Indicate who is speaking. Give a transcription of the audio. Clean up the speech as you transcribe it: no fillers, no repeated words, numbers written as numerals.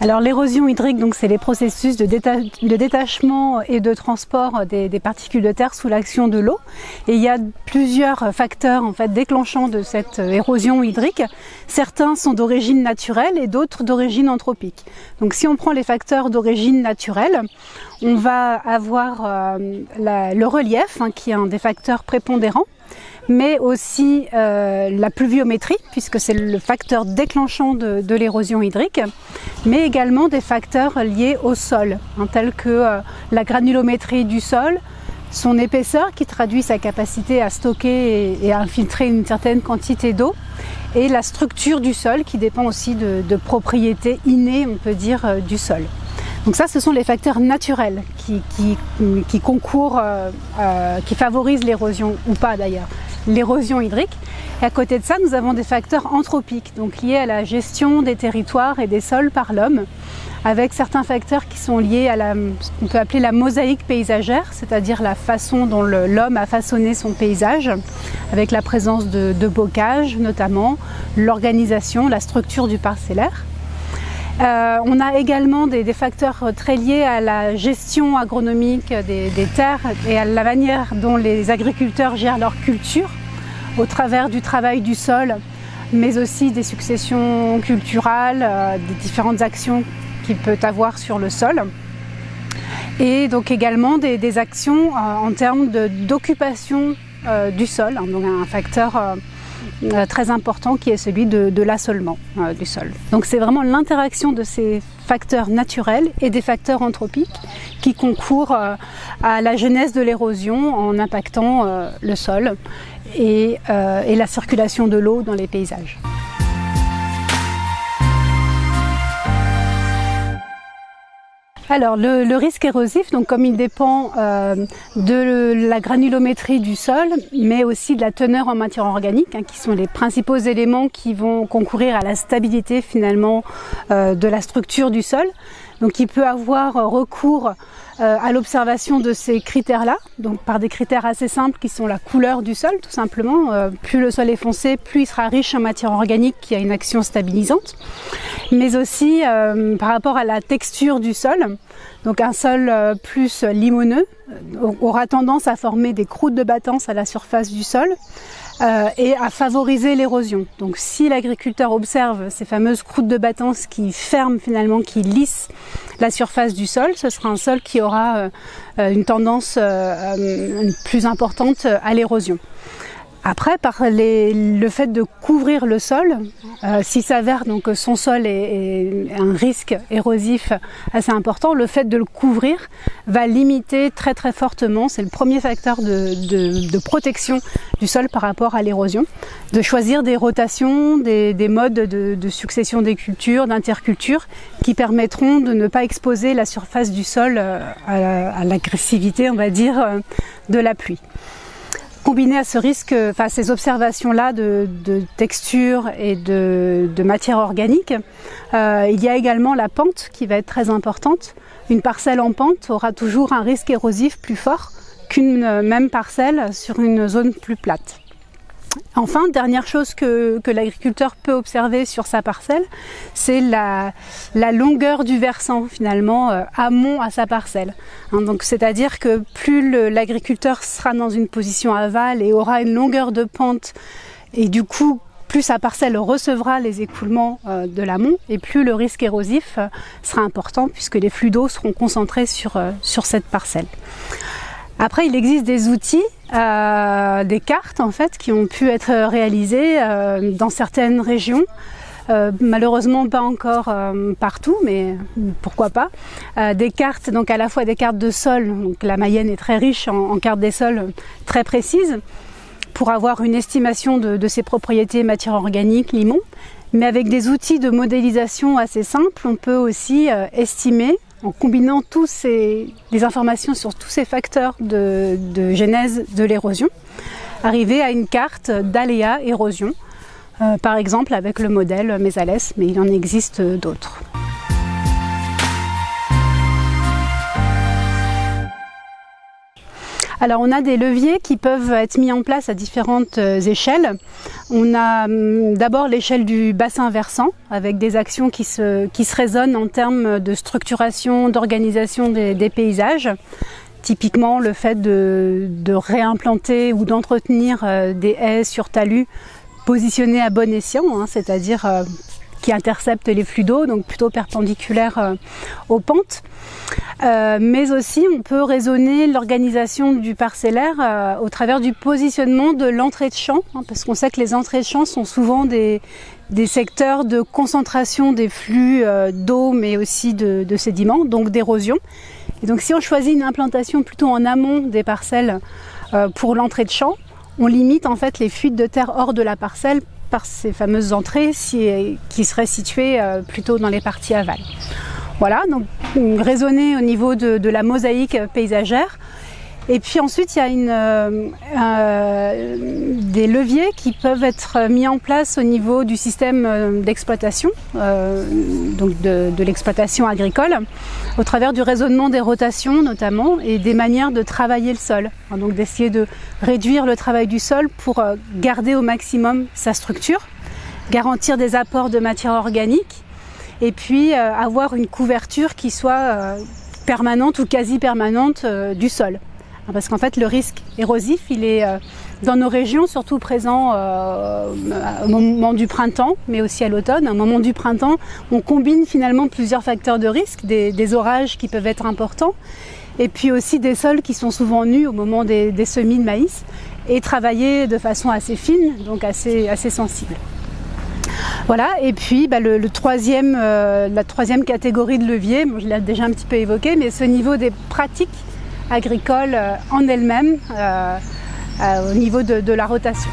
Speaker 1: Alors l'érosion hydrique, donc c'est les processus de détachement et de transport des particules de terre sous l'action de l'eau. Et il y a plusieurs facteurs en fait déclenchants de cette érosion hydrique. Certains sont d'origine naturelle et d'autres d'origine anthropique. Donc si on prend les facteurs d'origine naturelle, on va avoir le relief qui est un des facteurs prépondérants, mais aussi la pluviométrie, puisque c'est le facteur déclenchant de l'érosion hydrique, mais également des facteurs liés au sol, tels que la granulométrie du sol, son épaisseur qui traduit sa capacité à stocker et à infiltrer une certaine quantité d'eau, et la structure du sol qui dépend aussi de propriétés innées, on peut dire, du sol. Donc ça, ce sont les facteurs naturels qui concourent, qui favorisent l'érosion, ou pas d'ailleurs, l'érosion hydrique. Et à côté de ça, nous avons des facteurs anthropiques, donc liés à la gestion des territoires et des sols par l'homme, avec certains facteurs qui sont liés à ce qu'on peut appeler la mosaïque paysagère, c'est-à-dire la façon dont l'homme a façonné son paysage, avec la présence de bocages notamment, l'organisation, la structure du parcellaire. On a également des facteurs très liés à la gestion agronomique des terres et à la manière dont les agriculteurs gèrent leur culture au travers du travail du sol, mais aussi des successions culturales, des différentes actions qu'il peut avoir sur le sol. Et donc également des actions en termes d'occupation du sol, donc un facteur très important qui est celui de l'assolement du sol. Donc c'est vraiment l'interaction de ces facteurs naturels et des facteurs anthropiques qui concourent à la genèse de l'érosion en impactant le sol et la circulation de l'eau dans les paysages. Alors le risque érosif, donc comme il dépend de la granulométrie du sol, mais aussi de la teneur en matière organique, qui sont les principaux éléments qui vont concourir à la stabilité finalement de la structure du sol. Donc il peut avoir recours à l'observation de ces critères-là, donc par des critères assez simples qui sont la couleur du sol tout simplement. Plus le sol est foncé, plus il sera riche en matière organique qui a une action stabilisante, mais aussi par rapport à la texture du sol. Donc un sol plus limoneux aura tendance à former des croûtes de battance à la surface du sol et à favoriser l'érosion. Donc si l'agriculteur observe ces fameuses croûtes de battance qui ferment finalement, qui lissent la surface du sol, ce sera un sol qui aura une tendance plus importante à l'érosion. Après, par le fait de couvrir le sol, s'il s'avère donc que son sol est un risque érosif assez important, le fait de le couvrir va limiter très très fortement, c'est le premier facteur de protection du sol par rapport à l'érosion, de choisir des rotations, des modes de succession des cultures, d'interculture, qui permettront de ne pas exposer la surface du sol à l'agressivité, on va dire, de la pluie. Combiné à ce risque, enfin ces observations-là de texture et de matière organique, il y a également la pente qui va être très importante. Une parcelle en pente aura toujours un risque érosif plus fort qu'une même parcelle sur une zone plus plate. Enfin, dernière chose que l'agriculteur peut observer sur sa parcelle, c'est la longueur du versant finalement amont à sa parcelle. Donc c'est-à-dire que plus l'agriculteur sera dans une position aval et aura une longueur de pente, et du coup plus sa parcelle recevra les écoulements de l'amont, et plus le risque érosif sera important puisque les flux d'eau seront concentrés sur cette parcelle. Après, il existe des outils, des cartes en fait, qui ont pu être réalisées dans certaines régions. Malheureusement pas encore partout, mais pourquoi pas. Des cartes, donc à la fois des cartes de sol, donc la Mayenne est très riche en cartes des sols très précises, pour avoir une estimation de ses propriétés matière organique, limon. Mais avec des outils de modélisation assez simples, on peut aussi estimer, en combinant les informations sur tous ces facteurs de genèse de l'érosion, arriver à une carte d'aléa érosion, par exemple avec le modèle Mesales, mais il en existe d'autres. Alors on a des leviers qui peuvent être mis en place à différentes échelles. On a d'abord l'échelle du bassin versant avec des actions qui se raisonnent en termes de structuration, d'organisation des paysages. Typiquement le fait de réimplanter ou d'entretenir des haies sur talus positionnés à bon escient, c'est-à-dire qui interceptent les flux d'eau, donc plutôt perpendiculaires aux pentes. Mais aussi on peut raisonner l'organisation du parcellaire au travers du positionnement de l'entrée de champ, parce qu'on sait que les entrées de champ sont souvent des secteurs de concentration des flux d'eau mais aussi de sédiments, donc d'érosion. Et donc si on choisit une implantation plutôt en amont des parcelles pour l'entrée de champ, on limite en fait les fuites de terre hors de la parcelle par ces fameuses entrées qui seraient situées plutôt dans les parties aval. Voilà, donc raisonner au niveau de la mosaïque paysagère. Et puis ensuite, il y a des leviers qui peuvent être mis en place au niveau du système d'exploitation, donc de l'exploitation agricole, au travers du raisonnement des rotations notamment et des manières de travailler le sol. Donc d'essayer de réduire le travail du sol pour garder au maximum sa structure, garantir des apports de matière organique et puis avoir une couverture qui soit permanente ou quasi permanente du sol. Parce qu'en fait le risque érosif il est dans nos régions surtout présent au moment du printemps mais aussi à l'automne. Au moment du printemps on combine finalement plusieurs facteurs de risque, des orages qui peuvent être importants et puis aussi des sols qui sont souvent nus au moment des semis de maïs et travaillés de façon assez fine, donc assez sensible. Voilà, et puis la troisième catégorie de levier, je l'ai déjà un petit peu évoqué, mais ce niveau des pratiques agricoles en elles-mêmes au niveau de la rotation.